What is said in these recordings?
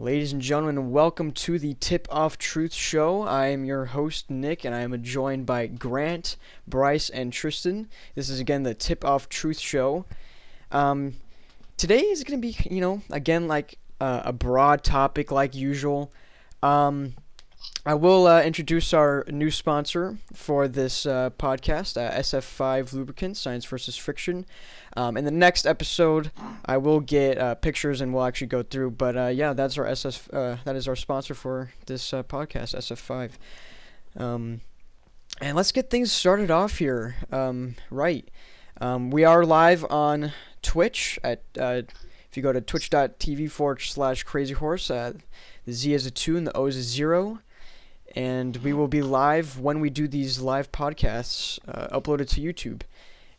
Ladies and gentlemen, welcome to the Tip Off Truth Show. I am your host, Nick, and I am joined by Grant, Bryce, and Tristan. This is again the Tip Off Truth Show. Um, Today is going to be, again, like a broad topic like usual. Um, I will introduce our new sponsor for this podcast, SF5 Lubricants, Science versus Friction. In the next episode, I will get pictures and we'll actually go through. But yeah, that's our that is our sponsor for this podcast, SF5. Um, and let's get things started off here. Right. We are live on Twitch at if you go to twitch.tv/crazyhorse, the Z is a 2 and the O is a 0. And we will be live when we do these live podcasts uploaded to YouTube.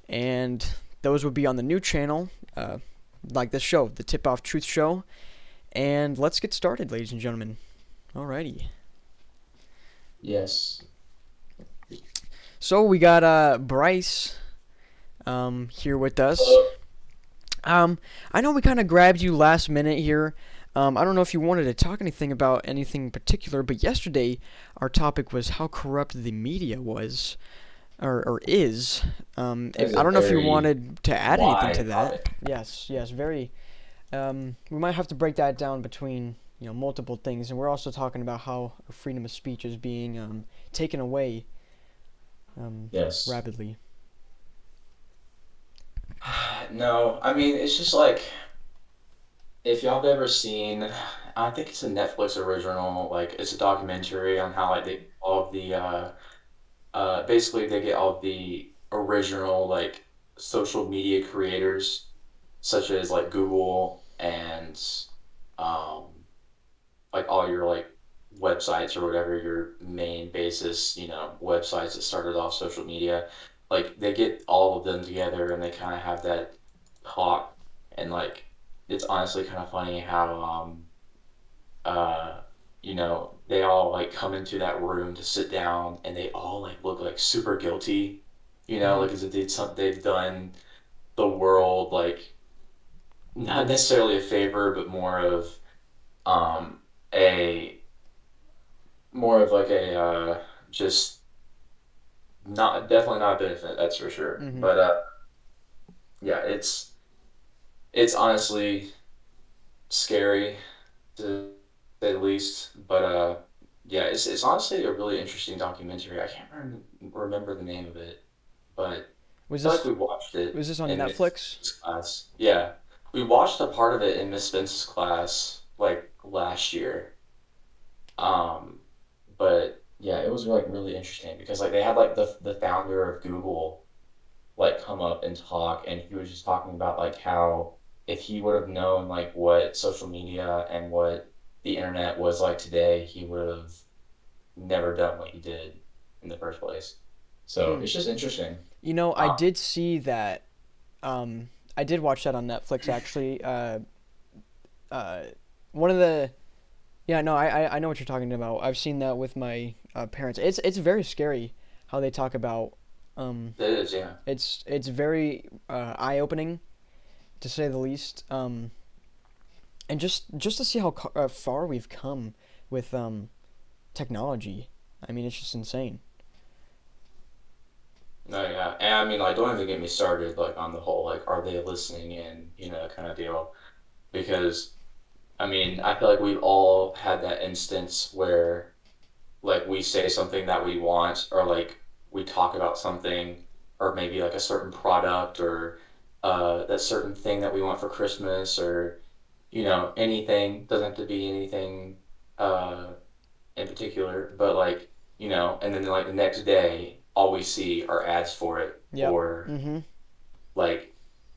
And those will be on the new channel, like this show, the Tip Off Truth Show. And let's get started, ladies and gentlemen. Alrighty. Yes. So we got Bryce here with us. Hello. I know we kind of grabbed you last minute here. I don't know if you wanted to talk anything about anything in particular, but yesterday our topic was how corrupt the media was, or is. That is I a don't know if you very wanted to add anything to wide that. topic. Yes, very. We might have to break that down between multiple things, and we're also talking about how freedom of speech is being taken away Yes. rapidly. No, I mean it's just like if y'all have ever seen, I think it's a Netflix original, like it's a documentary on how like they all of the basically they get all of the original like social media creators such as like Google and um like all your like websites or whatever your main basis, websites that started off social media, like they get all of them together and they kind of have that talk and like it's honestly kind of funny how uh they all like come into that room to sit down and they all like look like super guilty, Hmm. like as if they've done the world like not necessarily a favor, but um a more of like a just not definitely not a benefit, that's for sure. Hmm. But yeah, it's honestly scary to say the least. But yeah, it's honestly a really interesting documentary. I can't remember the name of it, but Was I feel like this we watched it was this on in Miss Netflix? Spence's class. Yeah, we watched a part of it in Miss Spence's class like last year. Um, but yeah, it was like really interesting because like they had like the founder of Google like come up and talk, and he was just talking about like how if he would have known like what social media and what the internet was like today, he would have never done what he did in the first place. So Hmm. it's just interesting. I Um, did see that. I did watch that on Netflix actually. Uh, One of the Yeah, no, I know what you're talking about. I've seen that with my parents. It's very scary how they talk about. Um, it is, yeah. it's very eye opening to say the least. And just to see how far we've come with technology. I mean, it's just insane. No, yeah. And I mean, like, don't even get me started, like, on the whole, like, are they listening in, kind of deal. Because, I mean, I feel like we've all had that instance where like we say something that we want or like we talk about something or maybe like a certain product or that certain thing that we want for Christmas or anything doesn't have to be anything uh in particular, but like and then like the next day all we see are ads for it, Yep. or Mm-hmm. like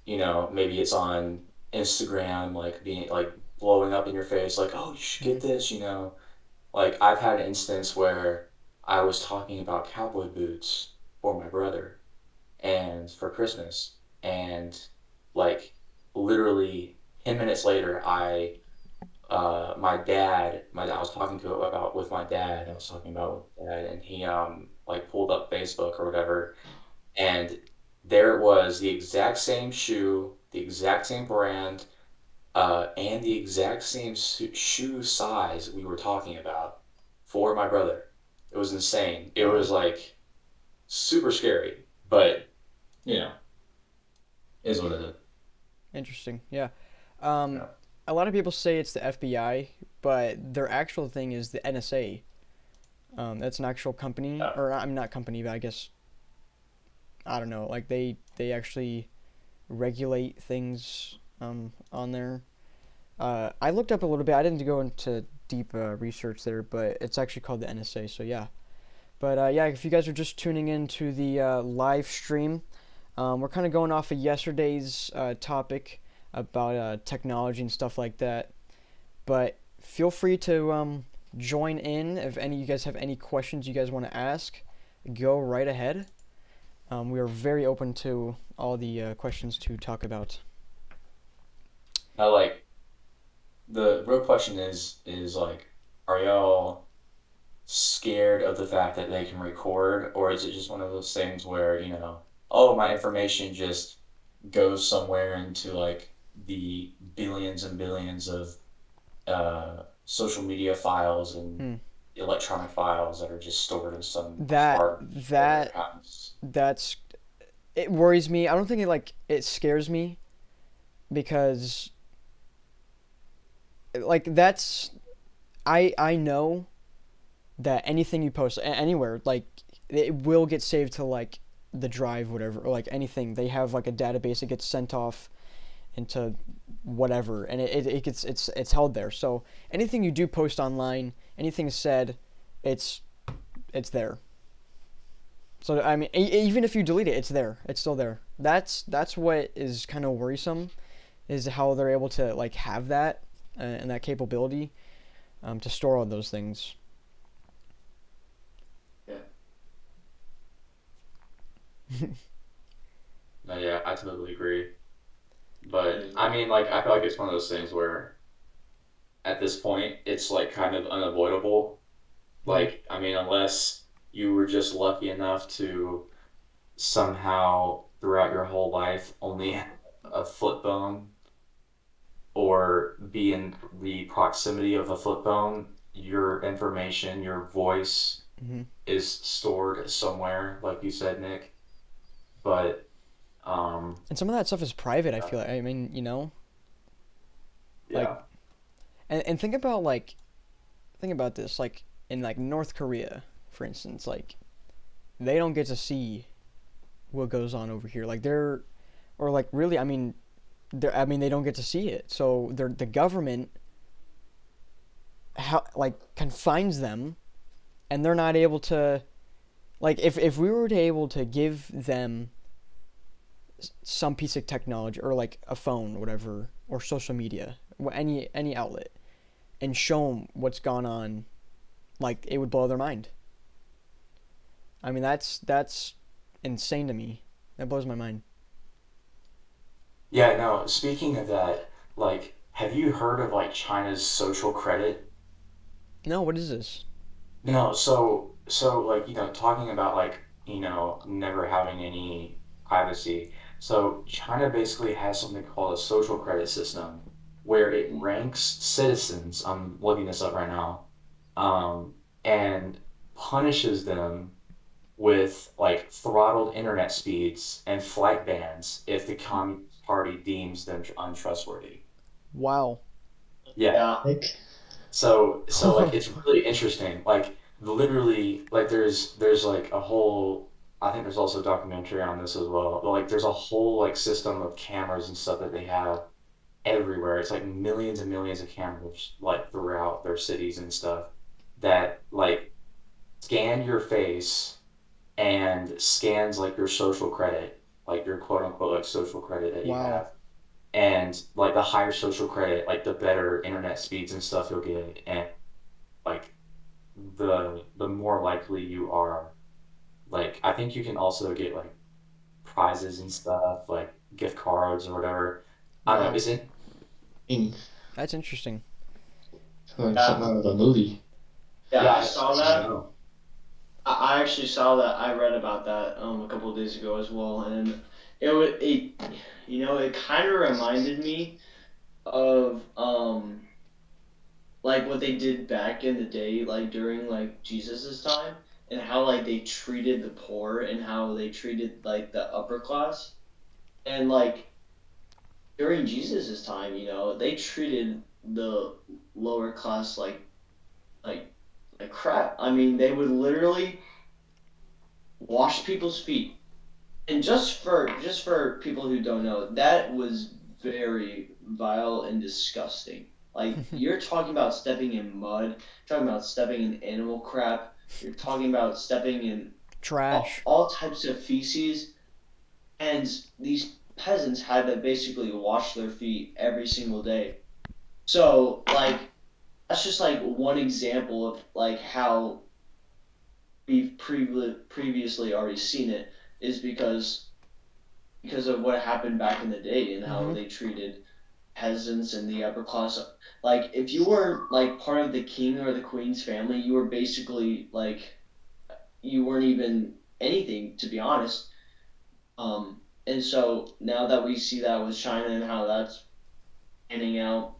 maybe it's on Instagram like being like blowing up in your face like, oh, you should Mm-hmm. get this, like I've had an instance where I was talking about cowboy boots for my brother and for Christmas, and like literally 10 minutes later my dad my I was talking to about with my dad I was talking about with dad, and he like pulled up Facebook or whatever, and there it was, the exact same shoe, the exact same brand, and the exact same shoe size we were talking about for my brother. It was insane. It Wow. was like super scary, but you know, is what it is. Interesting. Yeah. Um, Yeah. a lot of people say it's the FBI, but their actual thing is the NSA. That's an actual company, Yeah. or I'm not company, but I guess I don't know. Like they actually regulate things on there. I looked up a little bit. I didn't go into deep research there, but it's actually called the NSA. So yeah. But yeah, if you guys are just tuning in to the live stream, we're kind of going off of yesterday's topic about technology and stuff like that. But feel free to join in if any of you guys have any questions you guys want to ask. Go right ahead. We are very open to all the questions to talk about. Now, like the real question is like, are y'all scared of the fact that they can record, or is it just one of those things where, oh, my information just goes somewhere into like the billions and billions of social media files and Hmm. electronic files that are just stored in some That hard whatever that happens. that's it worries me. I don't think it scares me because like that's I know that anything you post anywhere like it will get saved to like the drive whatever or like anything they have like a database it gets sent off into whatever and it gets it's held there so anything you do post online anything said it's it's there so I mean even if you delete it it's there it's still there that's what is kind of worrisome is how they're able to like have that and that capability to store all those things. Yeah. No, yeah, I totally agree. But I mean, like, I feel like it's one of those things where at this point it's like kind of unavoidable. Mm-hmm. Like, I mean, unless you were just lucky enough to somehow throughout your whole life only have a flip phone or be in the proximity of a flip phone, your information, your voice Mm-hmm. is stored somewhere, like you said, Nick. But um, And some of that stuff is private. I feel like. I mean, like, yeah, and think about think about this. Like in like North Korea, for instance, like they don't get to see what goes on over here. Like they're, or like really, I mean they don't get to see it. So the government, like confines them, and they're not able to. Like if we were to able to give them some piece of technology or like a phone, or whatever, or social media, any outlet, and show them what's gone on, like it would blow their mind. I mean, that's insane to me. That blows my mind. yeah. No, speaking of that, like, have you heard of like China's social credit? No, what is this? No, so like, talking about like, never having any privacy. So China basically has something called a social credit system where it ranks citizens, I'm looking this up right now, um, and punishes them with like throttled internet speeds and flight bans if the Communist Party deems them untrustworthy. Wow. Yeah. Like, So like it's really interesting. Like literally, like there's like a whole. I think there's also a documentary on this as well. But like there's a whole like system of cameras and stuff that they have everywhere. It's like millions and millions of cameras like throughout their cities and stuff that like scan your face and scans like your social credit, like your quote unquote like social credit that you Wow. have. And like the higher social credit, like the better internet speeds and stuff you'll get, and like the more likely you are. Like I think you can also get like prizes and stuff, like gift cards or whatever. I don't know. Wow. Is it? in That's interesting. like Yeah, something out of a movie. yeah. Yeah, I saw I that. know. I actually saw that. I read about that a couple of days ago as well, and it would it, it kind of reminded me. of like what they did back in the day, like during like Jesus's time, and how like they treated the poor and how they treated like the upper class, and like during Jesus's time, they treated the lower class like like crap. I mean, they would literally wash people's feet. And just for people who don't know, that was very vile and disgusting. Like you're talking about stepping in mud, talking about stepping in animal crap, you're talking about stepping in all, Trash. all types of feces, and these peasants had to basically wash their feet every single day. So like that's just like one example of like how we've previously already seen it is because of what happened back in the day and how Mm-hmm. they treated peasants and the upper class. Like if you were like part of the king or the queen's family, you were basically like you weren't even anything to be honest. And so now that we see that with China and how that's panning out,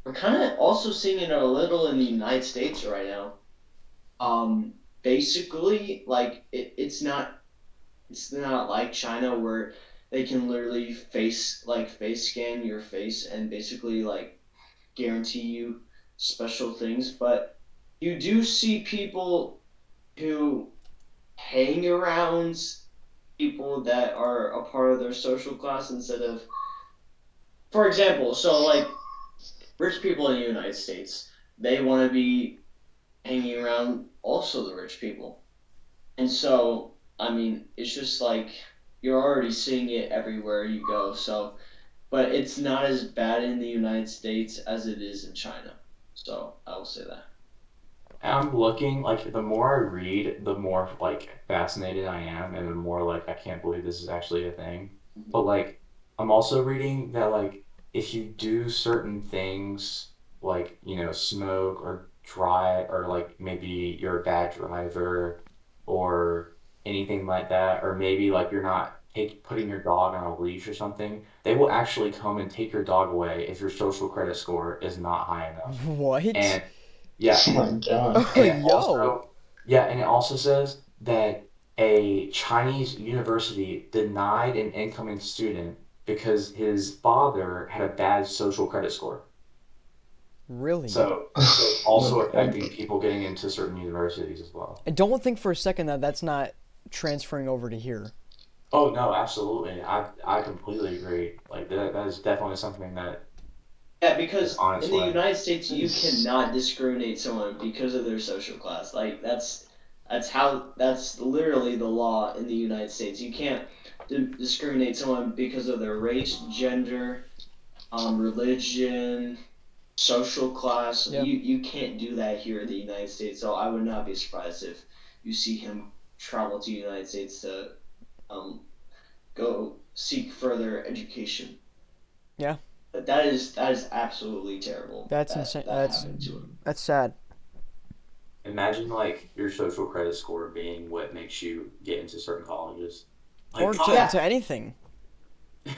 we're kind of also seeing it a little in the United States right now. Basically, like it's not like China where they can literally face scan your face and basically like guarantee you special things, but you do see people who hang around people that are a part of their social class instead of, for example, so like rich people in the United States, they want to be hanging around also the rich people. And so, I mean, it's just like you're already seeing it everywhere you go. So, but it's not as bad in the United States as it is in China. So, I will say that. I'm looking like the more I read, the more like fascinated I am, and the more like I can't believe this is actually a thing. But like I'm also reading that like if you do certain things like smoke or drive or like maybe you're a bad driver or anything like that, or maybe like you're not putting your dog on a leash or something, they will actually come and take your dog away if your social credit score is not high enough. What? And yeah, Oh my god. Oh, and it yo. also yeah, and it also says that a Chinese university denied an incoming student because his father had a bad social credit score. Really? So it's What also the heck? affecting people getting into certain universities as well. I don't think for a second that that's not transferring over to here. Oh no, absolutely. I completely agree. Like that is definitely something that Yeah, is because on in its the way. United States, you Yes. cannot discriminate someone because of their social class. Like that's literally the law in the United States. You can't discriminate someone because of their race, gender, religion, social class. Yeah. You can't do that here in the United States. So I would not be surprised if you see him travel to the United States to um, go seek further education. Yeah. But that is absolutely terrible That's that insane. that happened to him. That's sad. Imagine like your social credit score being what makes you get into certain colleges. Or Like to God, Yeah, to anything.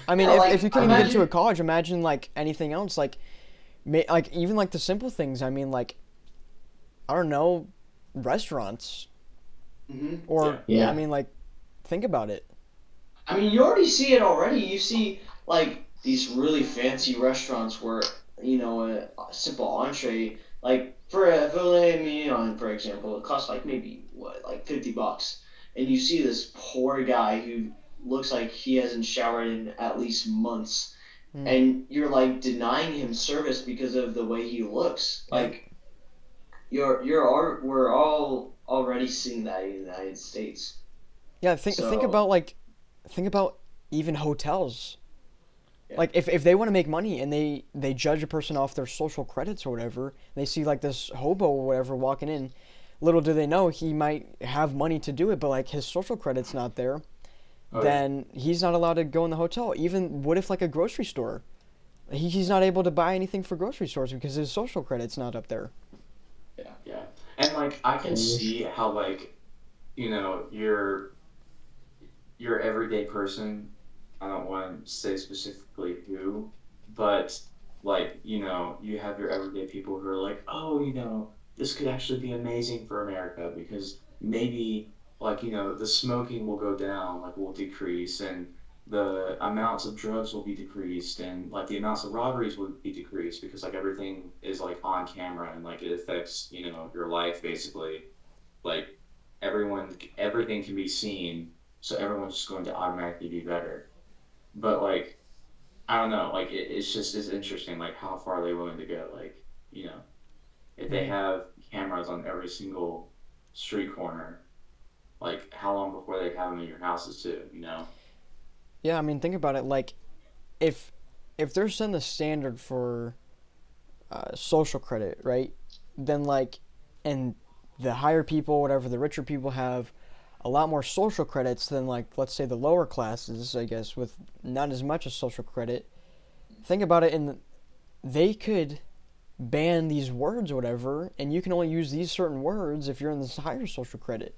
I mean, yeah. if Like you can even get into a imagine. college, imagine like anything else. Like even like the simple things. I mean, like I don't know, restaurants. yeah. Or I Yeah. mean, like think about it. I mean, you already see it already. You see like these really fancy restaurants where a simple entree, like for a filet mignon, for example, it costs like maybe what, like $50, and you see this poor guy who looks like he hasn't showered in at least months, Mm, and you're like denying him service because of the way he looks. yeah. Like we're all already seeing that in the United States. Yeah. Think So about think about even hotels. yeah. Like if they want to make money and they judge a person off their social credits or whatever, they see like this hobo or whatever walking in, little do they know he might have money to do it, but like his social credit's not there, Oh yeah. then he's not allowed to go in the hotel. Even what if like a grocery store, he's not able to buy anything for grocery stores because his social credit's not up there. Yeah. Yeah. And like I can Yes. see how like, your everyday person, I don't want to say specifically who, but like, you have your everyday people who are like, oh, this could actually be amazing for America because maybe, like, the smoking will go down, like, will decrease, and the amounts of drugs will be decreased, and like the amounts of robberies will be decreased because like everything is like on camera and like it affects, your life basically. Like everything can be seen, so everyone's just going to automatically be better. But like, I don't know, like it's interesting, like how far are they willing to go? Like, you know, if they Hmm. have cameras on every single street corner, like how long before they have them in your houses too? Yeah, I mean, think about it. Like, if they're setting the standard for social credit, right? Then like, and the higher people, whatever, the richer people have a lot more social credits than like, let's say, the lower classes, I guess, with not as much as social credit. Think about it, and they could ban these words or whatever, and you can only use these certain words if you're in this higher social credit.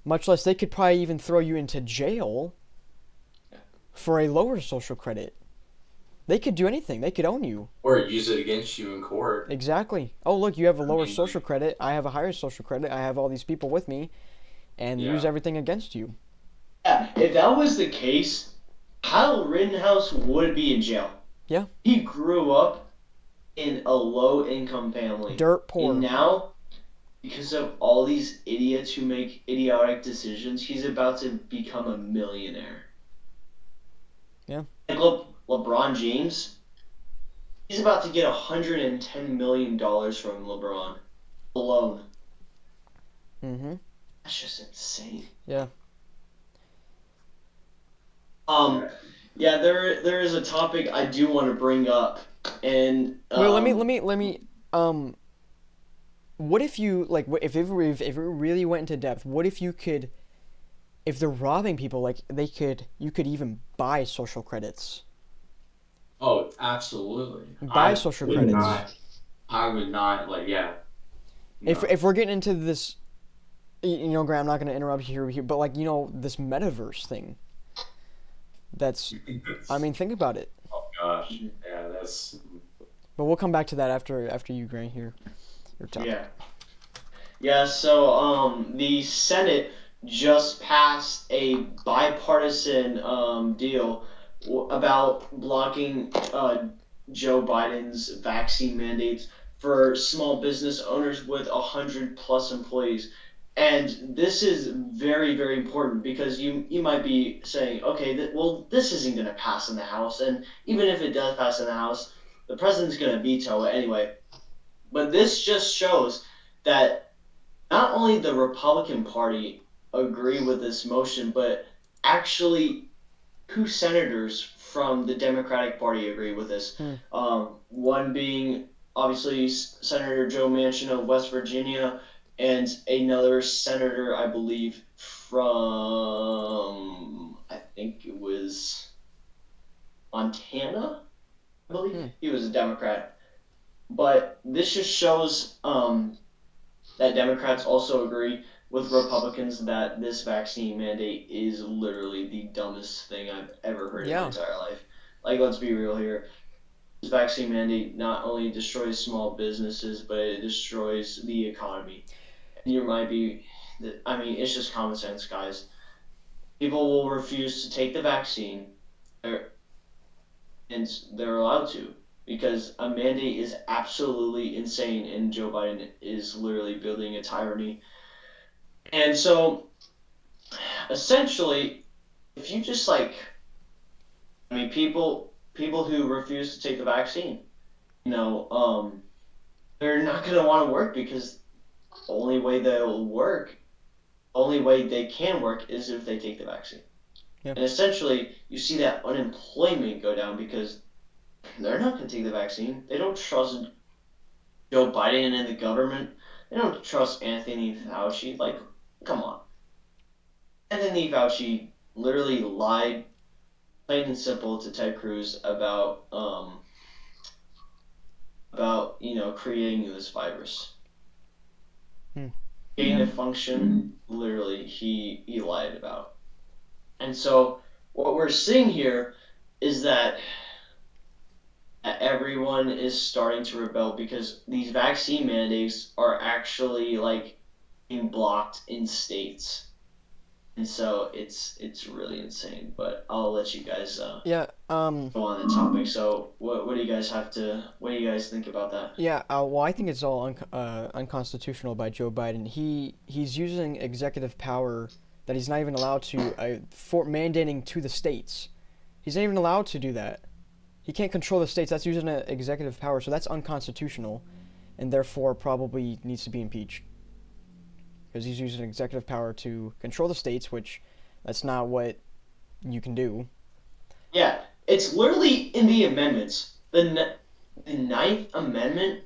Much less, they could probably even throw you into jail for a lower social credit. They could do anything. They could own you. Or use it against you in court. Exactly. Oh, look, you have a I lower mean, social like, credit. I have a higher social credit. I have all these people with me, and use yeah. everything against you. Yeah, if that was the case, Kyle Rittenhouse would be in jail. Yeah. He grew up in a low income family. Dirt And poor. now, because of all these idiots who make idiotic decisions, he's about to become a millionaire. Yeah. Like LeBron James, he's about to get $110 million from LeBron alone. Mm-hmm. That's just insane. Yeah. Um, Yeah. yeah, there is a topic I do want to bring up, and Well, let me. Um, what if you like? If it really went into depth, what if you could? If they're robbing people, like you could even buy social credits. Oh, absolutely. Buy I social would credits. not. I would not like. Yeah. If No. we're getting into this, Graham, I'm not going to interrupt you here, but like this metaverse thing. That's, I mean, think about it. Oh gosh. Yeah. That's. But we'll come back to that after you, Grant, here your topic. yeah, yeah. So the Senate just passed a bipartisan deal about blocking Joe Biden's vaccine mandates for small business owners with 100 plus employees. And this is very, very important because you might be saying, okay, well, this isn't going to pass in the House, and even if it does pass in the House, the president's going to veto it anyway. But this just shows that not only the Republican Party agree with this motion, but actually two senators from the Democratic Party agree with this. Hmm. One being obviously Senator Joe Manchin of West Virginia, and another senator, I believe, from I think it was Montana. I believe Hmm. he was a Democrat. But this just shows that Democrats also agree with Republicans that this vaccine mandate is literally the dumbest thing I've ever heard in my Yeah. entire life. Like, let's be real here. This vaccine mandate not only destroys small businesses, but it destroys the economy. And you might be, I mean, it's just common sense, guys. People will refuse to take the vaccine, and they're allowed to because a mandate is absolutely insane, and Joe Biden is literally building a tyranny. And so, essentially, if you just like, I mean, people who refuse to take the vaccine, they're not gonna want to work because the only way they'll work, only way they can work is if they take the vaccine. Yeah. And essentially, you see that unemployment go down because they're not gonna take the vaccine. They don't trust Joe Biden and the government. They don't trust Anthony Fauci. Like, come on. Anthony Fauci literally lied, plain and simple, to Ted Cruz about creating this virus. Hmm. Gain of function, literally, he lied about. And so what we're seeing here is that everyone is starting to rebel because these vaccine mandates are actually like being blocked in states, and so it's really insane. But I'll let you guys Yeah. go on the topic. So what do you guys have to? What do you guys think about that? Yeah. Well, I think it's all unconstitutional by Joe Biden. He's using executive power that he's not even allowed to for mandating to the states. He's not even allowed to do that. He can't control the states. That's using an executive power, so that's unconstitutional, and therefore probably needs to be impeached because he's using executive power to control the states, which that's not what you can do. Yeah, it's literally in the amendments. The Ninth Amendment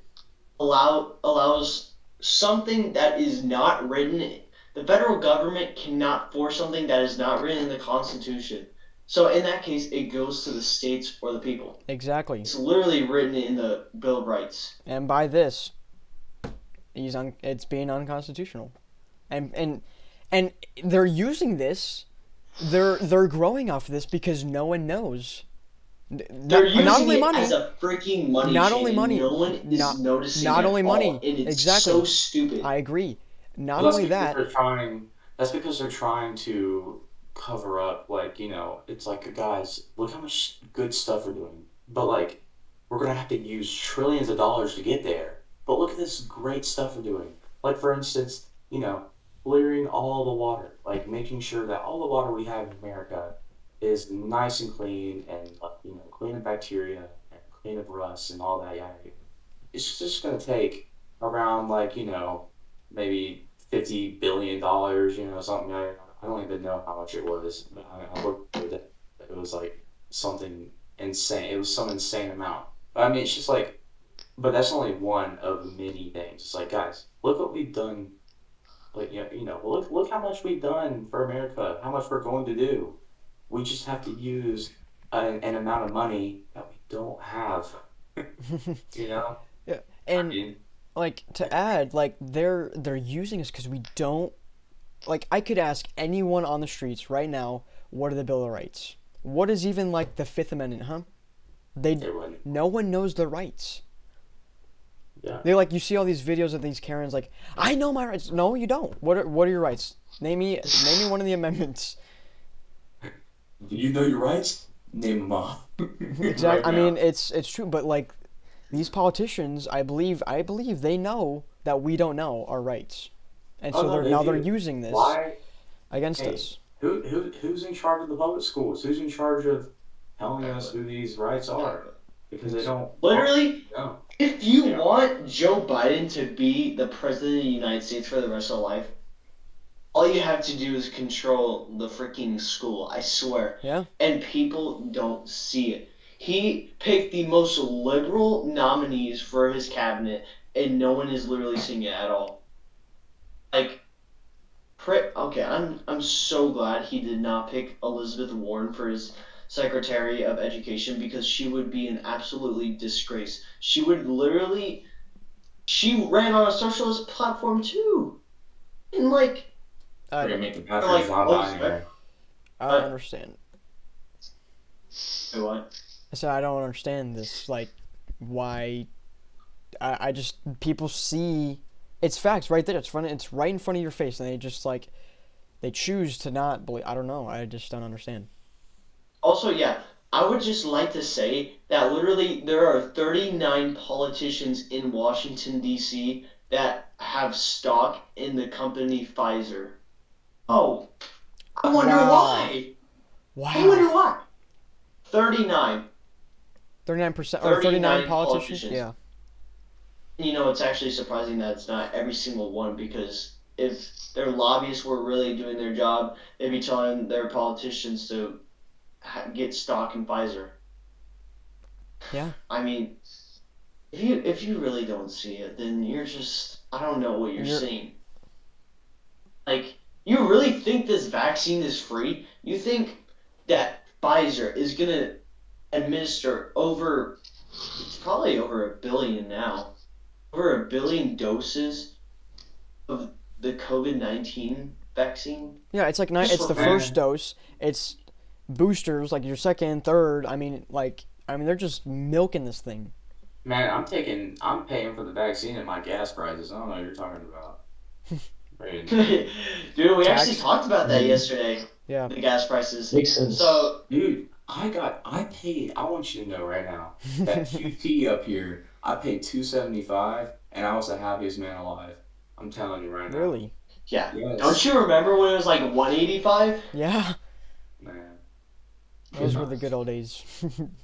allows something that is not written. The federal government cannot force something that is not written in the Constitution. So in that case, it goes to the states or the people. Exactly. It's literally written in the Bill of Rights. And by this, it's being unconstitutional, and they're using this. They're growing off of this because no one knows. They're Not using only it money, as a freaking money not chain, only and money, no one is not noticing not at only all, money. and it's so Exactly, stupid. I agree. Not Well, that's only because that, they're trying. That's because they're trying to cover up. Like, it's like, guys, look how much good stuff we're doing. But like, we're gonna have to use trillions of dollars to get there. But look at this great stuff we're doing. Like, for instance, clearing all the water, like making sure that all the water we have in America is nice and clean, and like, clean of bacteria and clean of rust and all that. Yeah, it's just going to take around, like, maybe $50 billion, something. I don't even know how much it was, but I looked at it. It was like something insane. It was some insane amount. But I mean, it's just like, but that's only one of many things. It's like, guys, look what we've done. Like, look how much we've done for America. How much we're going to do. We just have to use an amount of money that we don't have. You know, yeah, I and mean, like to add, like they're using us because we don't like. I could ask anyone on the streets right now, what are the Bill of Rights? What is even like the Fifth Amendment, huh? They, it wouldn't. no one knows their rights. Yeah. They like you see all these videos of these Karens like, I know my rights. No, you don't. What are your rights? Name me one of the amendments. Do you know your rights? Name them off Exactly. right I now. mean, it's true, but like these politicians, I believe they know that we don't know our rights, and Oh so no, they they're do. using this Why? against Hey, us. who's in charge of the public schools? Who's in charge of telling us Exactly. who these rights are? Exactly. Because they Ex- don't want Literally, to know. if you They don't. want Joe Biden to be the president of the United States for the rest of life, all you have to do is control the freaking school. I swear. Yeah. And people don't see it. He picked the most liberal nominees for his cabinet, and no one is literally seeing it at all. Like, okay, I'm so glad he did not pick Elizabeth Warren for his Secretary of Education because she would be an absolutely disgrace. She would literally she ran on a socialist platform too. And like I We're gonna don't. make the they're bathrooms like, oh, non-binary. I don't but understand. what? I said I don't understand this. Like, why? I just people see it's facts right there. It's right in front of your face, and they just like they choose to not believe. I don't know. I just don't understand. Also, yeah, I would just like to say that literally there are 39 politicians in Washington D.C. that have stock in the company Pfizer. Oh, I wonder Wow. why. I wonder Wow. why. 39. 39% or 39 39 politicians? politicians. Yeah. It's actually surprising that it's not every single one because if their lobbyists were really doing their job, they'd be telling their politicians to get stock in Pfizer. Yeah. I mean, if you really don't see it, then you're just I don't know what you're You're seeing. Like, you really think this vaccine is free? You think that Pfizer is gonna administer over it's probably over 1 billion now, over 1 billion doses of the COVID-19 vaccine yeah, it's like just it's for the free? first Man, dose. It's boosters like your second, third. I mean, like I mean, they're just milking this thing. Man, I'm paying for the vaccine and my gas prices. I don't know what you're talking about. I mean, Dude, we actually Tax. talked about that Mm, yesterday. Yeah. The gas prices. makes sense. So dude, I paid, I want you to know right now, that QT up here, I paid 275 and I was the happiest man alive. I'm telling you right now. Really? yeah, don't Yes, you remember when it was like 185? Yeah. man. Those were the good old days.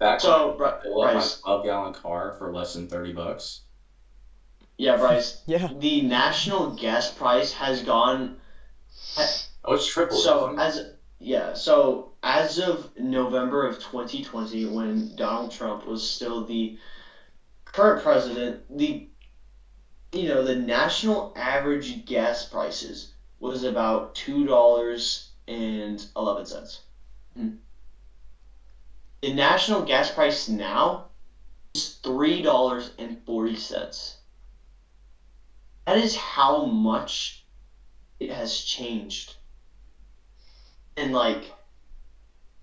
Back when I So could fill up my Bryce, 12-gallon car for less than $30. yeah, Bryce, Yeah. the national gas price has gone. Oh, it's tripled, So hasn't it? as of November of 2020, when Donald Trump was still the current president, the national average gas prices was about $2.11. The national gas price now is $3.40. That is how much it has changed. And like,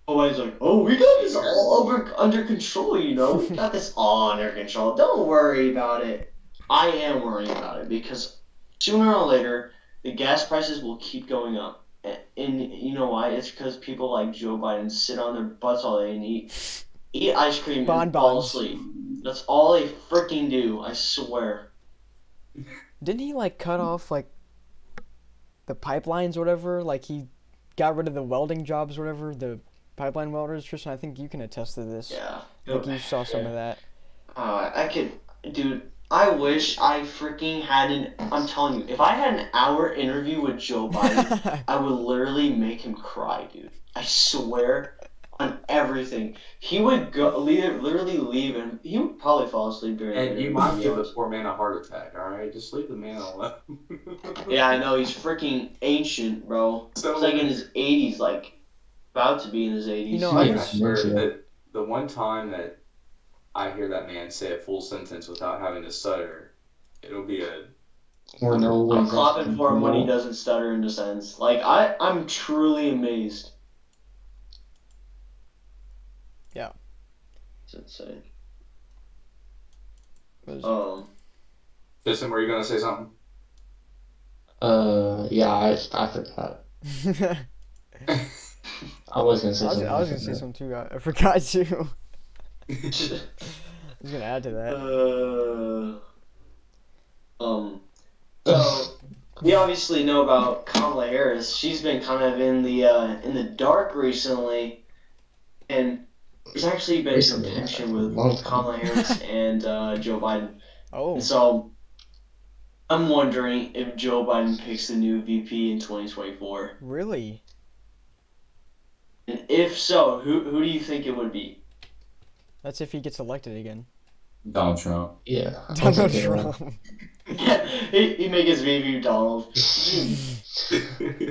oh, he's like, oh, we got this all under control. We got this all under control. Don't worry about it. I am worrying about it because sooner or later the gas prices will keep going up. And you know why? It's because people like Joe Biden sit on their butts all day and eat ice cream and fall Bonbons. asleep. That's all they freaking do. I swear. Didn't he like cut off like the pipelines or whatever? Like he got rid of the welding jobs or whatever, the pipeline welders. Tristan, I think you can attest to this. Yeah. I think you saw some Yeah. of that. I could, dude. I wish I freaking had an. I'm telling you, if I had an hour interview with Joe Biden, I would literally make him cry, dude. I swear on everything. He would literally leave, and he would probably fall asleep during the And you interview. To might be give the honest. poor man a heart attack, alright? Just leave the man alone. Yeah, I know he's freaking ancient, bro. He's like in So, his 80s, like about to be in his You know, 80s. I He I has was swear dementia. that the one time that I hear that man say a full sentence without having to stutter, it'll be a Or know wonderful. what I'm he's clapping asking for him when he about. doesn't stutter in a sense. Like I'm truly amazed. yeah. It's insane. Was Justin, were you gonna say something? Yeah, I forgot. I was gonna say something, I I was gonna say forgot. something too. I forgot to. I was gonna add to that. um. So we obviously know about Kamala Harris. She's been kind of in the dark recently, and there's actually been some Recently, yeah, tension for a with long time. Kamala Harris and Joe Biden. And Oh, so I'm wondering if Joe Biden picks the new VP in 2024. really? And if so, who do you think it would be? That's if he gets elected again. Donald Trump. Yeah, I was Donald thinking that. Trump. he make his VP Donald.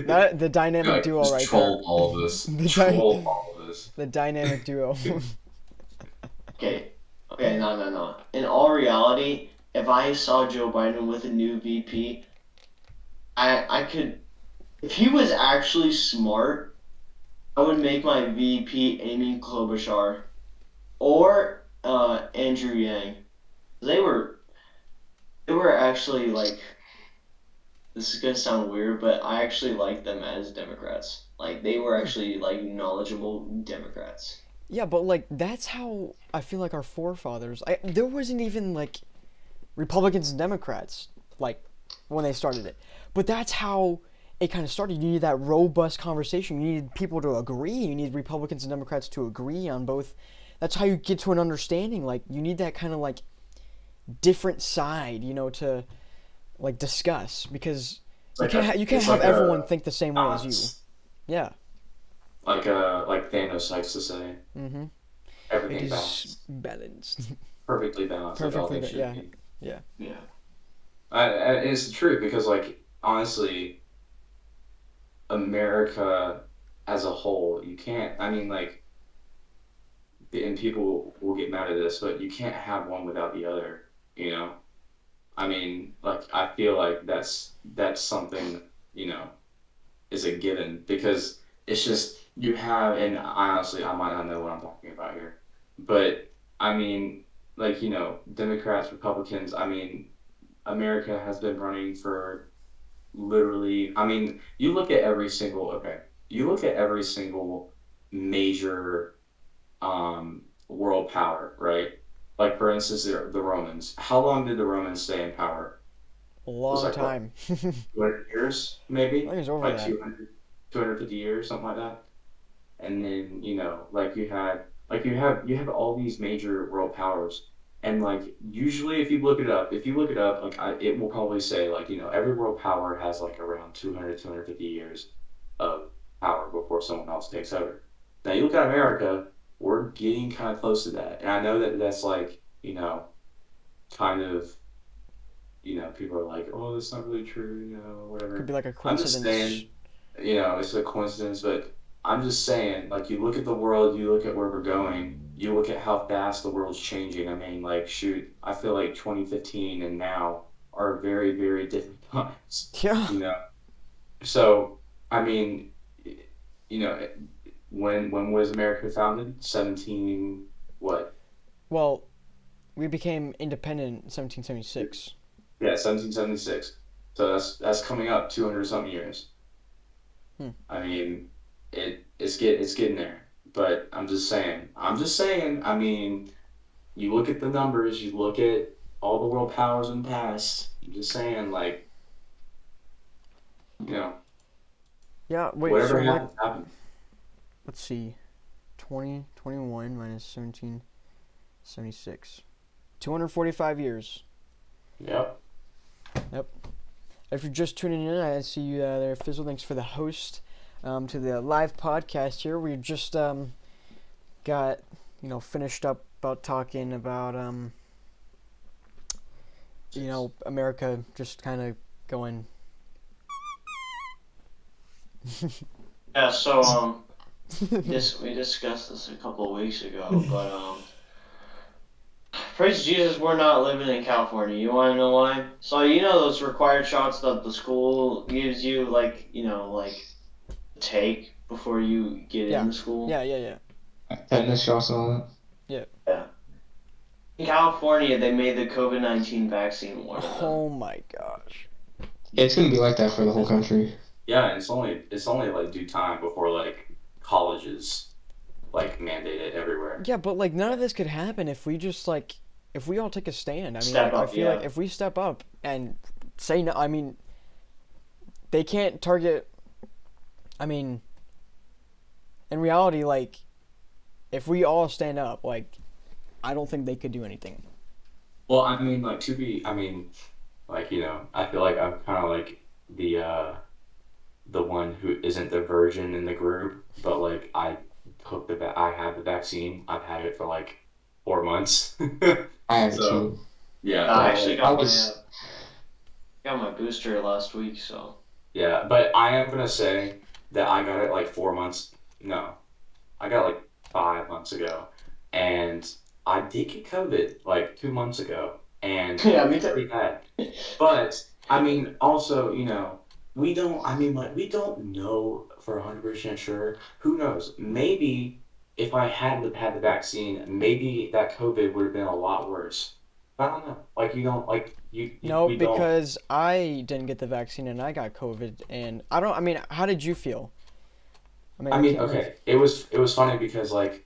That the dynamic Like, duo just right there. troll all of us. The Troll all of us. the dynamic duo. Okay, okay, no. In all reality, if I saw Joe Biden with a new VP, I could. If he was actually smart, I would make my VP Amy Klobuchar or Andrew Yang. They were they were actually like, this is gonna sound weird, but I actually like them as Democrats. Like they were actually like knowledgeable Democrats. Yeah, but like that's how I feel like our forefathers. There wasn't even like Republicans and Democrats like when they started it, but that's how it kind of started. You need that robust conversation. You need people to agree. You need Republicans and Democrats to agree on both. That's how you get to an understanding. Like you need that kind of like different side, to like discuss because It's like a, you can't it's have like everyone a think the same way as you. balance. Yeah. Like Thanos likes to say, Mhm. It everything is balanced, balanced. perfectly balanced, like all Perfectly. things should Yeah. be. Yeah. Yeah. It's the truth because, like, honestly, America as a whole, you can't. I mean, like, and people will get mad at this, but you can't have one without the other. You know, I mean, like, I feel like that's something you know is a given because it's just you have, and honestly, I might not know what I'm talking about here, but I mean, like, Democrats, Republicans, I mean, America has been running for literally, I mean, you look at every single major world power, right? Like for instance, the Romans. How long did the Romans stay in power? A It was long like what, time. 200 years, I think maybe? it's over Like that. 250 years, something like that. And then like you have all these major world powers, and like usually if you look it up like it will probably say like every world power has like around 250 years of power before someone else takes over. Now you look at America, we're getting kind of close to that, and I know that that's like kind of people are like, oh, that's not really true, Could be whatever. like a I'm just coincidence. saying, it's a coincidence, but I'm just saying, like, you look at the world, you look at where we're going, you look at how fast the world's changing. I mean, like, shoot, I feel like 2015 and now are very, very different times, Yeah. you know? So, I mean, you know, when was America founded? 17, what? Well, we became independent in 1776. Yeah, 1776. So that's coming up 200 something years. Hmm. I mean, it's getting there. But I'm just saying. I mean, you look at the numbers, you look at all the world powers in the past. I'm just saying, like, you know, Yeah. Wait. whatever So like, happens, happens. let's see. 2021 minus 1776. 245 years. Yep. Yep. If you're just tuning in, I see you there, Fizzle. Thanks for the host to the live podcast here. We just got finished up about talking about America just kind of going. Yeah, so this we discussed this a couple of weeks ago, but praise Jesus, we're not living in California. You want to know why? So you know those required shots that the school gives you, like take before you get Yeah. into school. Yeah. Tetanus shots and all that. Yeah. Yeah. In California, they made the COVID-19 vaccine one of them. Oh my gosh. It's gonna be like that for the whole country. Yeah, and it's only like due time before like colleges like mandate it everywhere. Yeah, but like none of this could happen if we just like if we all take a stand. I mean, Step like I up, feel like yeah. if we step up and say no, I mean, they can't target. I mean, in reality, like if we all stand up, like I don't think they could do anything. Well, I mean, like I feel like I'm kind of like the one who isn't the virgin in the group, but like I have the vaccine. I've had it for like 4 months. I have it So too. yeah, I But actually I got my was booster last week, so yeah, but I am gonna say that I got it like 4 months. No, I got it like 5 months ago, and I did get COVID like 2 months ago, and yeah, it me was too. pretty bad. But I mean, also, we don't. I mean, like, we don't know for 100% sure. Who knows? Maybe if I hadn't had the vaccine, maybe that COVID would have been a lot worse. I don't know. Like, you don't like No, we don't. because I didn't get the vaccine and I got COVID, and I don't. I mean, how did you feel? I mean, I I mean, can't really. okay, it was funny because like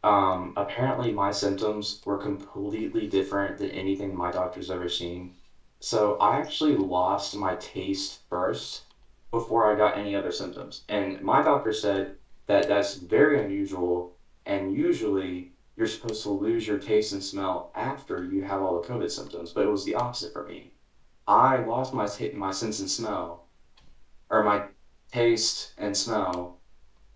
apparently my symptoms were completely different than anything my doctor's ever seen. So I actually lost my taste first before I got any other symptoms. And my doctor said that that's very unusual, and usually you're supposed to lose your taste and smell after you have all the COVID symptoms, but it was the opposite for me. I lost my sense and smell, or my taste and smell,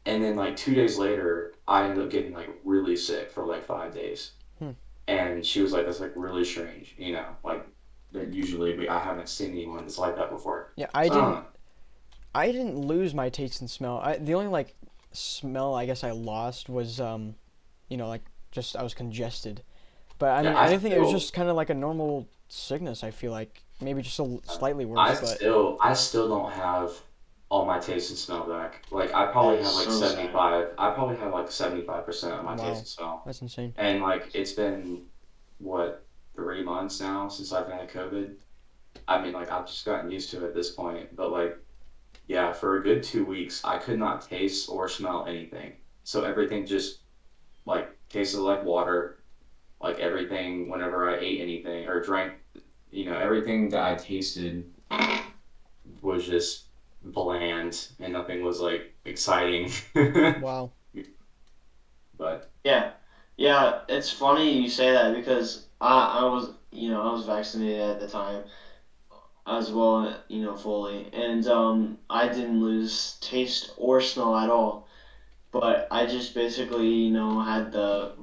and then like 2 days later, I ended up getting like really sick for like 5 days. Hmm. And she was like, "That's like really strange, like that usually I haven't seen anyone that's like that before." Yeah, So I don't know. I didn't lose my taste and smell. The only like smell I guess I lost was like just I was congested. But I Yeah, mean, anything it was just kind of like a normal sickness. I feel like maybe just slightly worse, but I still don't have all my taste and smell back. Like I That probably is have like so sad. 75. I probably have like 75% of my taste Wow, and smell. that's insane. And like it's been what 3 months now since I've had COVID. I mean, like I've just gotten used to it at this point. But like, yeah, for a good 2 weeks, I could not taste or smell anything. So everything just like tasted like water. Like everything, whenever I ate anything or drank, everything that I tasted was just bland and nothing was like exciting. Wow. But Yeah, yeah. It's funny you say that because I was vaccinated at the time as well, fully, and I didn't lose taste or smell at all. But I just basically, had the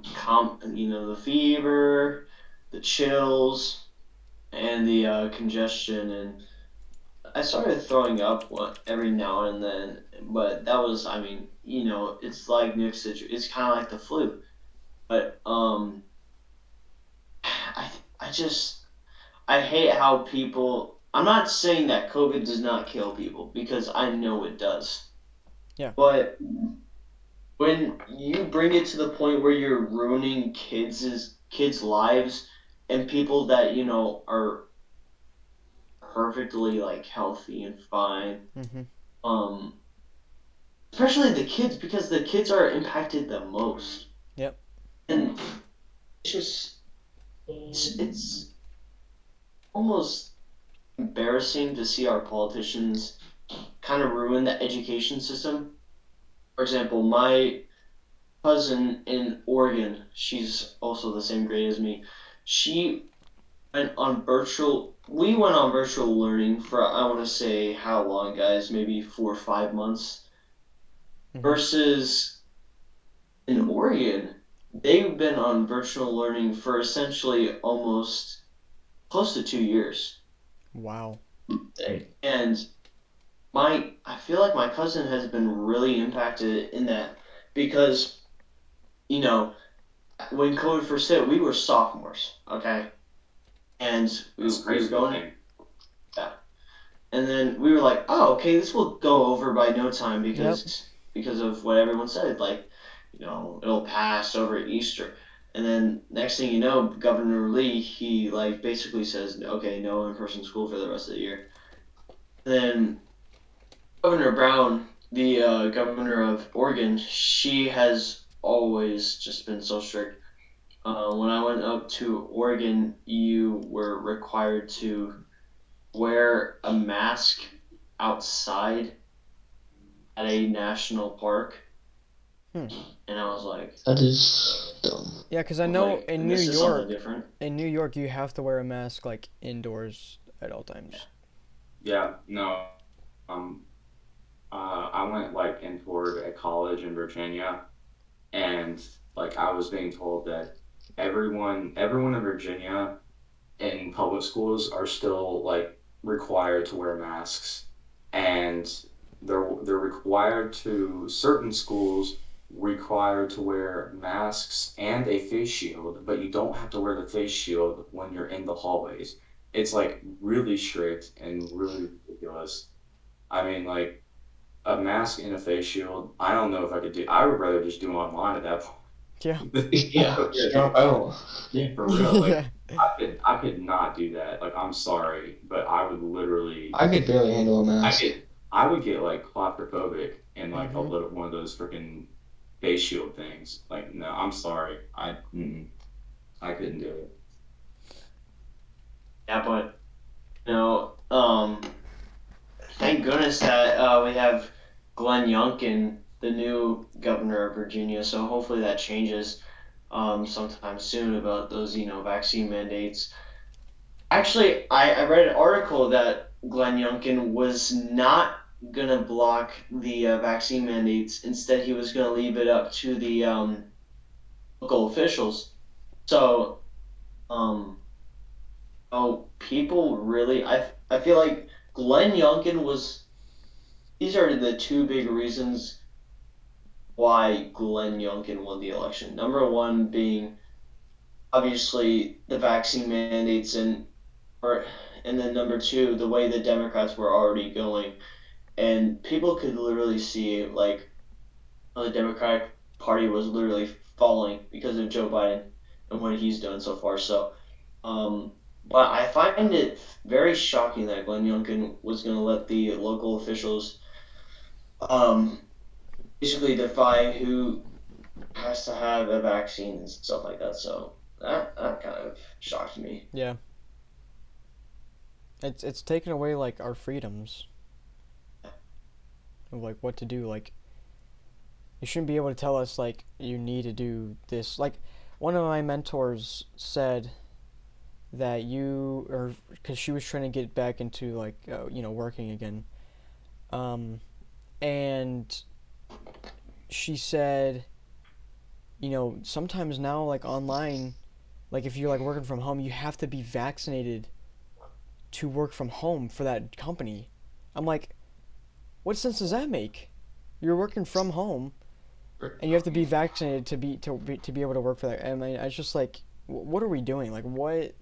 fever, the chills, and the congestion, and I started throwing up every now and then. But that was, I mean, it's like Nick's situation. It's kind of like the flu. But I just I hate how people. I'm not saying that COVID does not kill people because I know it does. Yeah. But when you bring it to the point where you're ruining kids' lives and people that are perfectly like healthy and fine, Mhm. um, especially the kids because the kids are impacted the most, Yep. and it's just it's almost embarrassing to see our politicians kind of ruin the education system. For example, my cousin in Oregon, she's also the same grade as me. She we went on virtual learning for I want to say how long, guys? Maybe 4 or 5 months. Mhm. Versus in Oregon, they've been on virtual learning for essentially almost close to 2 years. Wow. And I feel like my cousin has been really impacted in that because, you know, when COVID first hit, we were sophomores, okay? And we, that's we were crazy to going, think. yeah. And then we were like, oh, okay, this will go over by no time Yep. because of what everyone said. Like, it'll pass over Easter. And then next thing you know, Governor Lee, he like basically says, okay, no in-person school for the rest of the year. And then Governor Brown, the governor of Oregon, she has always just been so strict. When I went up to Oregon, you were required to wear a mask outside at a national park, Hmm. and I was like, That is dumb. Yeah, because I know and this is something different. In New York, you have to wear a mask like indoors at all times. Yeah, no. Um, I went like in toward a college in Virginia, and like I was being told that everyone in Virginia in public schools are still like required to wear masks, and they're required to certain schools required to wear masks and a face shield, but you don't have to wear the face shield when you're in the hallways. It's like really strict and really ridiculous. I mean, like a mask and a face shield. I don't know if I could do. I would rather just do online at that Yeah. point. Yeah, Yeah, just drop out. yeah, for real. Like Yeah. I could not do that. Like I'm sorry, but I would literally I could barely handle a I mask. get I would get like claustrophobic and like a Mhm. little one of those freaking face shield things. Like no, I'm sorry. I couldn't do it. Yeah, but thank goodness that we have Glenn Youngkin, the new governor of Virginia. So hopefully that changes sometime soon about those vaccine mandates. Actually, I read an article that Glenn Youngkin was not gonna block the vaccine mandates. Instead, he was gonna leave it up to the local officials. So, people really, I feel like Glenn Youngkin was. These are the two big reasons why Glenn Youngkin won the election. Number one being obviously the vaccine mandates or and then number two, the way the Democrats were already going. and people could literally see like how the Democratic Party was literally falling because of Joe Biden and what he's done so far. So, um, but I find it very shocking that Glenn Youngkin was going to let the local officials um, basically defy who has to have a vaccine and stuff like that. So that kind of shocked me. Yeah, it's taken away like our freedoms of like what to do. Like you shouldn't be able to tell us like you need to do this. Like one of my mentors said that you or because she was trying to get back into like working again, um, and she said sometimes now like online, like if you're like working from home, you have to be vaccinated to work from home for that company. I'm like, what sense does that make? You're working from home and you have to be vaccinated to be able to work for that. I mean, it's just like, what are we doing? Like, what?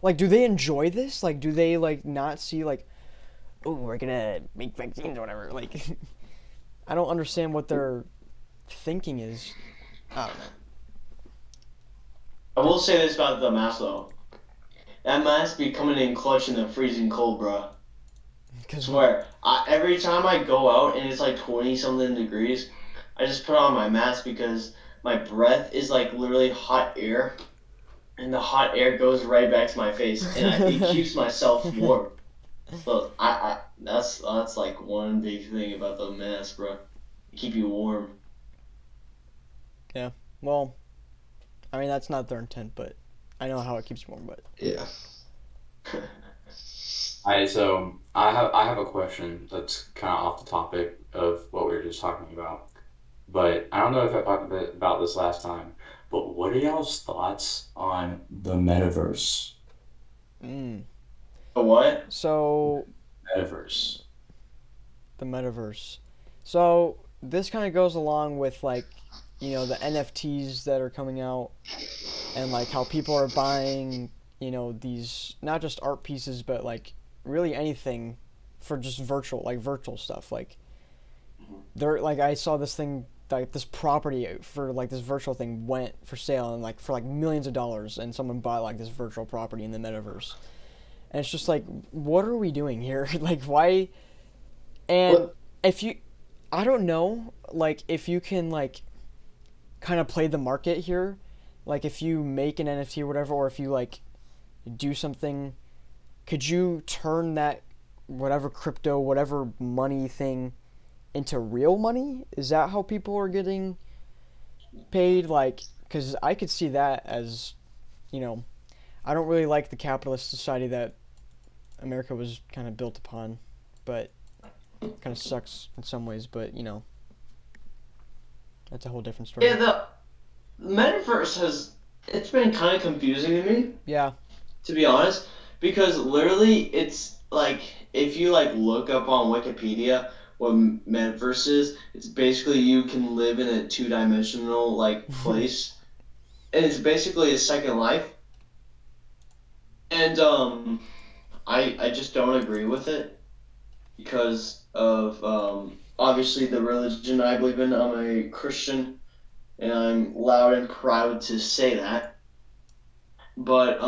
Like, do they enjoy this? Like, do they like not see like, oh, we're gonna make vaccines or whatever? Like, I don't understand what their thinking is. I don't know. I will say this about the mask though. That mask be coming in clutch in the freezing cold, bro. Because Swear, every time I go out and it's like 20 something degrees, I just put on my mask because my breath is like literally hot air, and the hot air goes right back to my face, and it keeps myself warm. So that's like one big thing about the mask, bro. Keep you warm. yeah. Well, I mean that's not their intent, but I know how it keeps you warm. But Yeah. I have a question that's kind of off the topic of what we were just talking about, but I don't know if I talked a bit about this last time. But what are y'all's thoughts on the metaverse? mm. What? So Metaverse. the metaverse. So this kind of goes along with like the NFTs that are coming out and like how people are buying these not just art pieces but like really anything for just virtual stuff like there like I saw this thing like this property for like this virtual thing went for sale and like for like millions of dollars and someone bought like this virtual property in the metaverse and it's just like what are we doing here like why and What? if you I don't know like if you can like kind of play the market here like if you make an NFT or whatever or if you like do something could you turn that whatever crypto whatever money thing into real money? Is that how people are getting paid? Like, because I could see that as, you know, I don't really like the capitalist society that America was kind of built upon, but kind of sucks in some ways. But that's a whole different Yeah, story. the metaverse has it's been kind of confusing to me, Yeah. to be honest, because literally it's like if you like look up on Wikipedia what metaverse is, it's basically you can live in a two-dimensional like place, and it's basically a second life. And I just don't agree with it because of obviously the religion I believe in. I'm a Christian, and I'm loud and proud to say that. But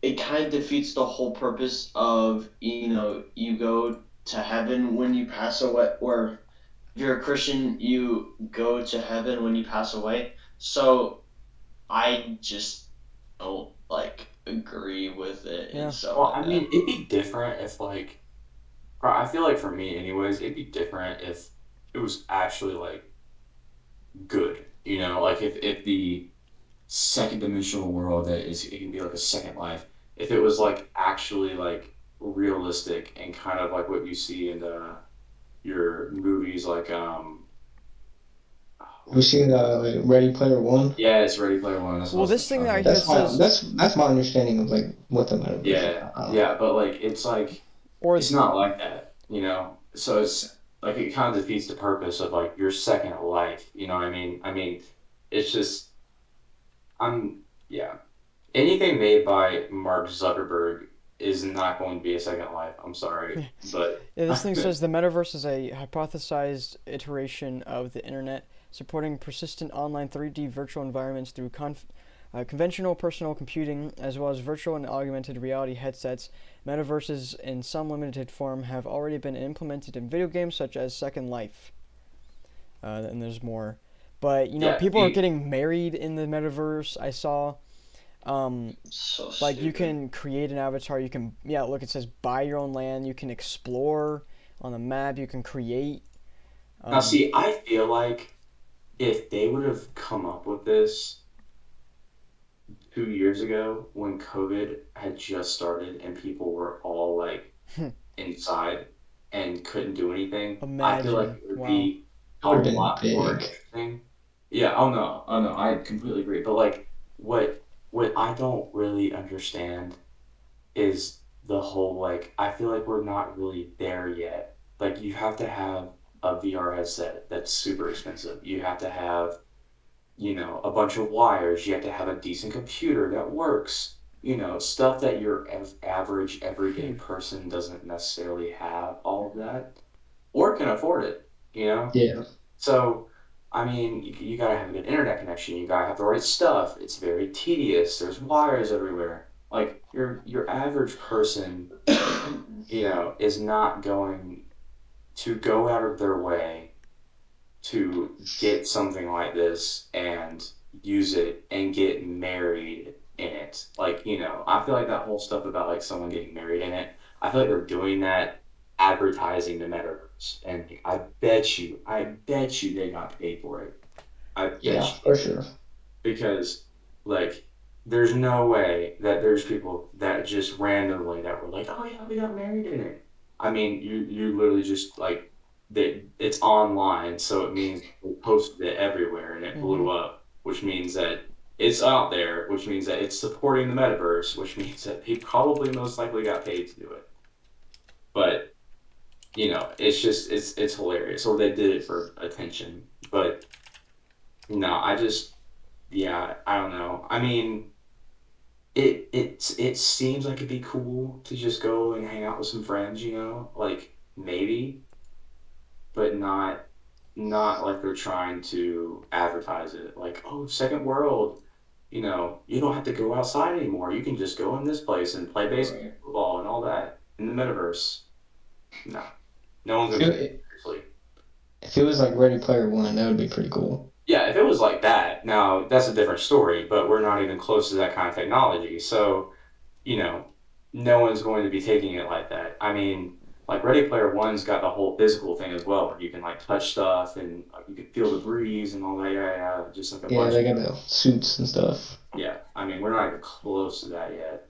it kind of defeats the whole purpose of you go to heaven when you pass away, or if you're a Christian you go to heaven when you pass away. So I just don't like agree with it and Yeah. stuff Well, like I mean, that. it'd be different if like, or I feel like for me anyways, it'd be different if it was actually like good. Like if the second dimensional world that is it can be like a second life. If it was like actually like realistic and kind of like what you see in your movies, like what Have you was it? seen like Ready Player One? Yeah, it's Ready Player One. That's what I Well, was this thinking thing of. right Yeah. here That's my says, that's my understanding of like what the metaverse is. Yeah, yeah, but like or it's not like that. So it's like it kind of defeats the purpose of like your second life. You know what I mean? I mean, it's just I'm yeah. Anything made by Mark Zuckerberg is not going to be a Second Life. I'm sorry, but Yeah, this thing says the metaverse is a hypothesized iteration of the internet, supporting persistent online 3D virtual environments through conventional personal computing, as well as virtual and augmented reality headsets. Metaverses, in some limited form, have already been implemented in video games such as Second Life. And there's more. But, yeah, people are getting married in the metaverse. I saw. Um, So like you stupid. can create an avatar. You can, yeah, look, it says buy your own land. You can explore on the map. You can create. now Um, see, I feel like if they would have come up with this 2 years ago when COVID had just started and people were all like inside and couldn't do anything, I feel like Imagine. it would Wow. be It a would have been lot more big. interesting. Yeah, oh no, I completely agree. But like, what I don't really understand is the whole like, I feel like we're not really there yet. Like, you have to have a VR headset that's super expensive. You have to have a bunch of wires. You have to have a decent computer that works. Stuff that your average everyday person doesn't necessarily have all of that or can afford it. Yeah, So, I mean, you gotta have a good internet connection. You gotta have the right stuff. It's very tedious. There's wires everywhere. Like your average person, is not going to go out of their way to get something like this and use it and get married in it. Like, I feel like that whole stuff about like someone getting married in it, I feel like they're doing that advertising the metaverse. And I bet you they got paid for it. I bet yeah, you for they did sure. because like there's no way that there's people that just randomly that were like, oh yeah, we got married in it. I mean, you literally just like it's online, so it means they posted it everywhere and it Mm-hmm. blew up, which means that it's out there, which means that it's supporting the metaverse, which means that he probably most likely got paid to do it. But it's just it's hilarious, or they did it for attention. But no, yeah, I don't know. I mean, it seems like it'd be cool to just go and hang out with some friends, like maybe, but not like they're trying to advertise it. Like, oh, second world, you don't have to go outside anymore. You can just go in this place and play baseball, Right. football, and all that in the metaverse. No, no one's If gonna take it it, seriously. if it was like Ready Player One, that would be pretty cool. Yeah, if it was like that, now that's a different story. But we're not even close to that kind of technology, so you know, no one's going to be taking it like that. I mean, like Ready Player One's got the whole physical thing as well, where you can like touch stuff and you can feel the breeze and all that. Yeah, yeah, just like a Yeah, bunch. they got the suits and stuff. Yeah, I mean, we're not even close to that yet.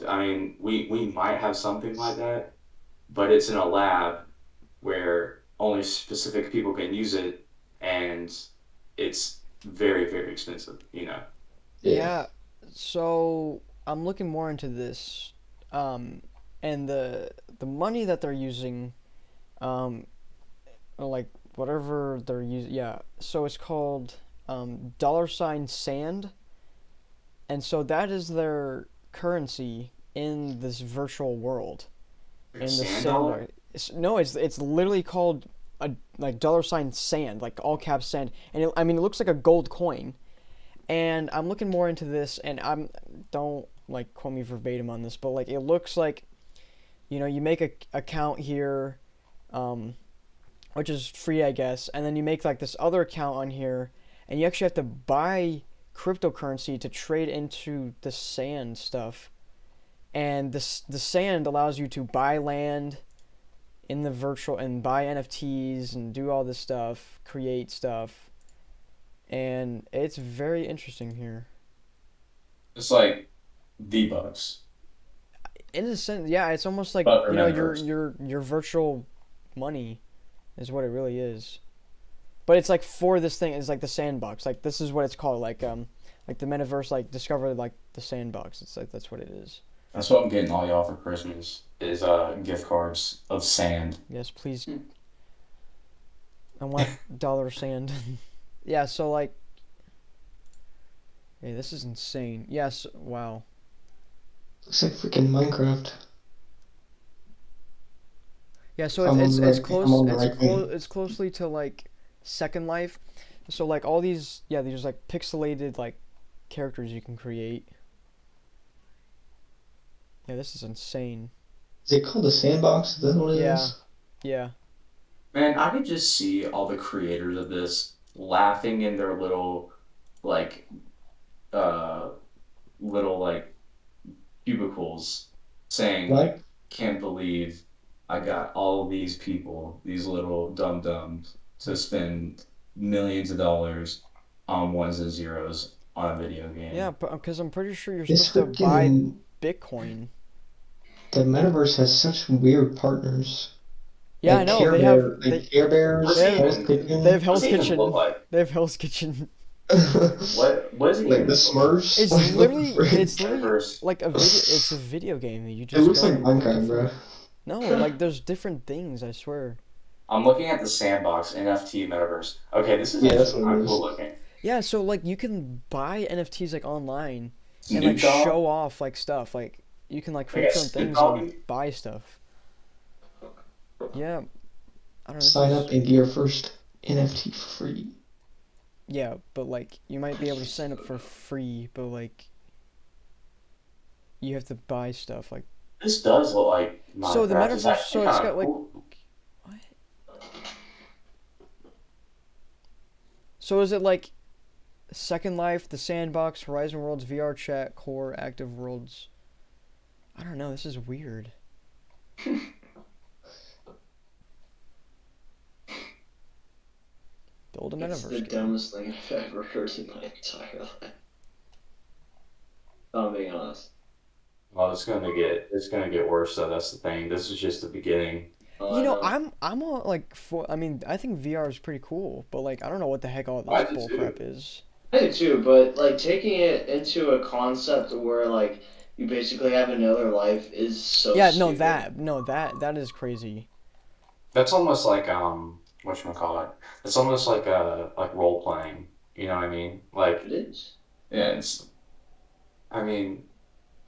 I mean, we might have something like that, but it's in a lab where only specific people can use it, and it's very, very expensive. Yeah, Yeah. So I'm looking more into this, um, and the money that they're using, um, like whatever they're using. Yeah. So it's called dollar sign sand, and so that is their currency in this virtual world. Like a In the sand dollar? sandbox. No, it's literally called a like dollar sign sand, like all caps sand, and I mean it looks like a gold coin. And I'm looking more into this, and I'm don't like quote me verbatim on this, but like it looks like you make a account here, um, which is free, I guess, and then you make like this other account on here, and you actually have to buy cryptocurrency to trade into the sand stuff. And the sand allows you to buy land in the virtual and buy NFTs and do all this stuff, create stuff, and it's very interesting here. It's like V-Bucks, In a sense, yeah, it's almost like but for your metaverse. your virtual money is what it really is. But it's like for this thing is like the sandbox. Like this is what it's called. Like the metaverse like discovered like the sandbox. It's like that's what it is. That's what I'm getting all y'all for Christmas is gift cards of sand. Yes, please. Hmm. I want dollar sand. Yeah. So like, hey, this is insane. Yes. Wow. looks like freaking Minecraft. Yeah, so If I'm on the right, I'm on the right thing. it's closely to like Second Life. So like all these yeah, these like pixelated like characters you can create. Yeah, this is insane. Is it called the sandbox? Is that what it Yeah. is? Yeah. Man, I could just see all the creators of this laughing in their like uh little like cubicles saying like, Like, can't believe I got all these people, these little dum dums, to spend millions of dollars on ones and zeros on a video Yeah, game. because I'm pretty sure you're this supposed to buy freaking Bitcoin. the metaverse has such weird partners. Yeah, I know. Like Care They What's it Bears, have Hell's even they Kitchen, have what's Hell's it even look Kitchen. like? They have Hell's Kitchen. What does it like the even look like? Smurfs. Like what the frick? It's literally Metaverse. like a video. It's a video game that you It just looks go like and put Minecraft, bro. different. No, like there's different things. I swear. I'm looking at the sandbox NFT metaverse. Okay, this is Yeah, that's actually what kind it of cool is. looking. Yeah, so like you can buy NFTs like online and like Snoop Dogg? show off like stuff. Like you can like I create got your own Snoop things and Dogg. buy stuff. Yeah, I don't know. This Sign is up and get your first NFT for free. yeah, but like you might be able to sign up for free, but like you have to buy stuff. Like This does look like so the Minecraft. It's metaverse. actually So it's kind of got like cool. what? So is it like Second Life, The Sandbox, Horizon Worlds, VR Chat, Core, Active Worlds? I don't know. This is weird. Build a It's the metaverse game. dumbest thing I've ever heard in my entire life. If I'm being honest. Well, it's gonna get worse though. That's the thing. This is just the beginning. You I know, know. I'm all like for. I mean, I think VR is pretty cool, but like I don't know what the heck all this I do bull crap too. is. I do too, but like taking it into a concept where like you basically have another life is so Yeah, stupid. that is crazy. That's almost like whatchamacallit. It's almost like role playing. You know what I mean? It Like is. yeah, it's I mean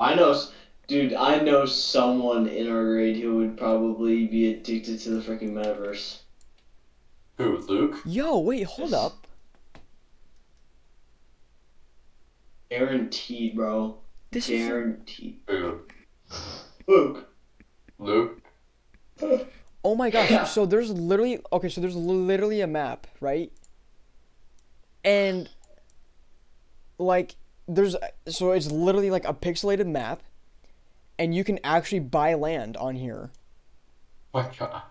I know, dude. I know someone in our grade who would probably be addicted to the freaking metaverse. who, Luke? Yo, wait, hold Yes. up. Guaranteed, bro. This is Guaranteed. Who? Luke. Luke? oh my gosh. Yeah. So there's literally okay. So there's literally a map, right? And like there's so it's literally like a pixelated map, and you can actually buy land on here. My God.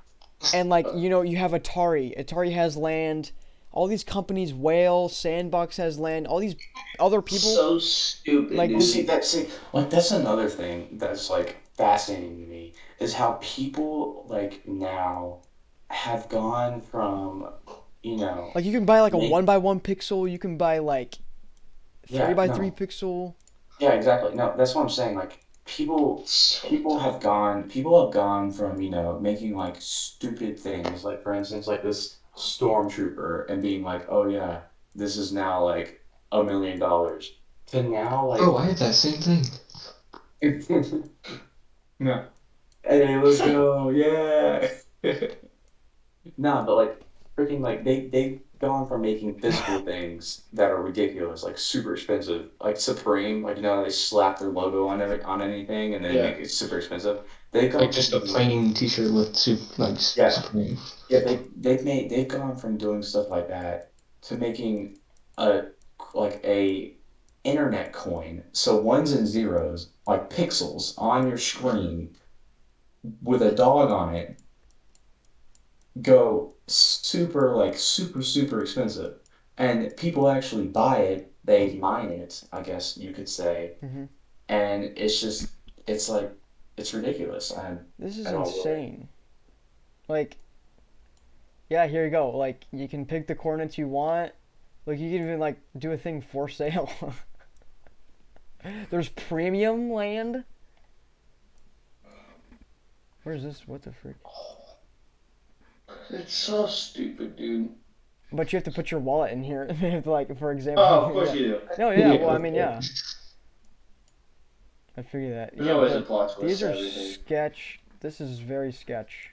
And like you have Atari has land, all these companies, Whale, Sandbox has land, all these other people So stupid, like Well, this dude. see like that's another thing that's like fascinating to me is how people like now have gone from you know like you can buy like a one make by one pixel, you can buy like three yeah by three no pixel. yeah exactly no that's what I'm saying like So dumb. people have gone from making like stupid things like for instance like this stormtrooper and being like oh yeah this is now like $1 million to now Oh, like I had that same thing. no. Hey, let's go. Yeah. Nah, but like freaking like they've gone from making physical things that are ridiculous, like super expensive, like Supreme, like they slap their logo on anything and then Yeah. make it super expensive. They've Like gone from just a being plain T-shirt with yeah, Supreme. yeah, they've gone from doing stuff like that to making a a internet coin. So ones and zeros, like pixels on your screen with a dog on it go super super expensive and people actually buy it they mine it I guess you could say Hmm. and it's like it's ridiculous This is I don't really insane. Like yeah, here you go. Like you can pick the coordinates you want. Like you can even like do a thing for sale. There's premium land. Where's this? What the frick? It's so stupid, dude. But you have to put your wallet in here. Like for example, Oh, of course yeah. you do. No, yeah. Yeah, Well, I of mean, yeah. course. I figure that. There's Yeah, but always a like plot twist these to are everything. sketch. This is very sketch.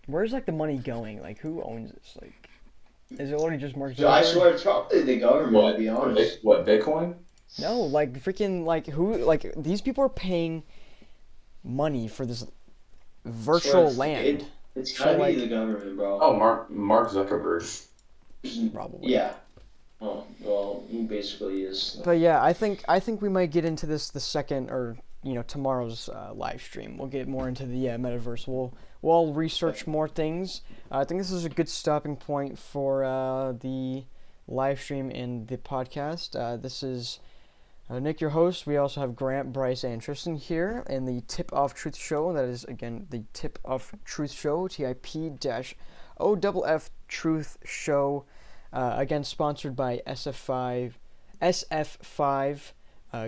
Where's like the money going? Like, who owns this? Like, is it only just Mark So I Zuckerberg? swear it's probably the government, to be honest. What Bitcoin? No, like freaking like who? Like these people are paying money for this Swear virtual land. it's So gotta be the like government, bro. Oh, Mark Zuckerberg. probably. Yeah. Oh, well, he basically is. But yeah, I think we might get into this the second or tomorrow's live stream. We'll get more into the metaverse. We'll all research more things. I think this is a good stopping point for the live stream and the podcast. This is Nick, your host. We also have Grant, Bryce, and Tristan here in the Tip Off Truth Show. That is again the Tip Off Truth Show. TIP-OFF Truth Show. Again, sponsored by SF5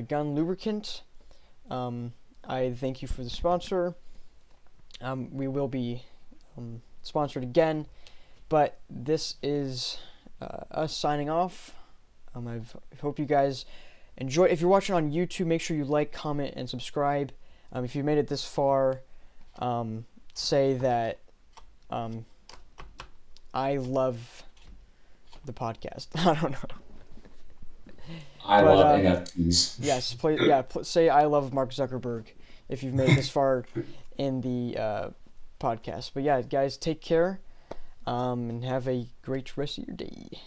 Gun Lubricant. I thank you for the sponsor. We will be sponsored again, but this is us signing off. I hope you guys enjoy. If you're watching on YouTube, make sure you like, comment, and subscribe. If you made it this far, say that I love the podcast. I don't know. I love NFTs. Yes, say I love Mark Zuckerberg if you've made it this far in the podcast. But yeah, guys, take care and have a great rest of your day.